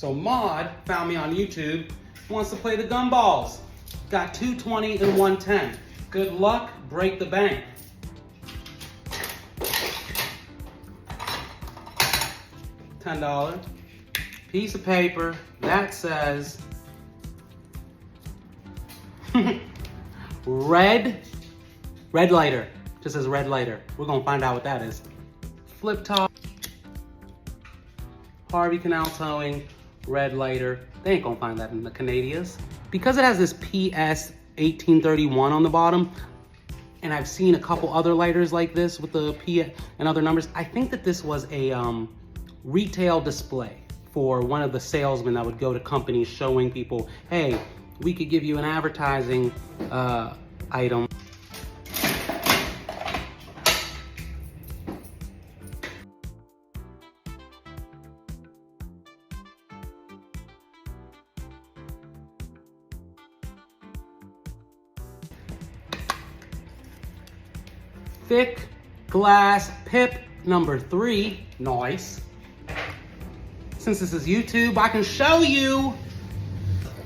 So Maud found me on YouTube, wants to play the gumballs. Got 220 and 110. Good luck, break the bank. $10. Piece of paper that says red lighter. Just says red lighter. We're gonna find out what that is. Flip top, Harvey Canal Towing, red lighter. They ain't gonna find that in the Canadias. Because it has this PS 1831 on the bottom, and I've seen a couple other lighters like this with the P and other numbers, I think that this was a retail display for one of the salesmen that would go to companies showing people, hey, we could give you an advertising item. Thick glass pip number 3, nice. Since this is YouTube, I can show you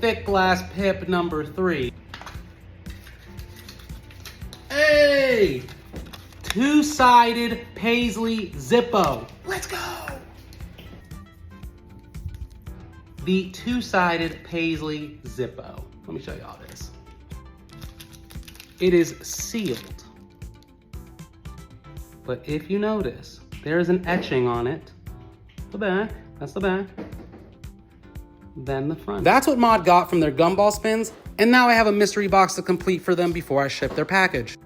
thick glass pip number 3. Hey! Two-sided Paisley Zippo. Let's go! The two-sided Paisley Zippo. Let me show you all this. It is sealed. But if you notice, there is an etching on it. The back, that's the back. Then the front. That's what Maud got from their gumball spins, and now I have a mystery box to complete for them before I ship their package.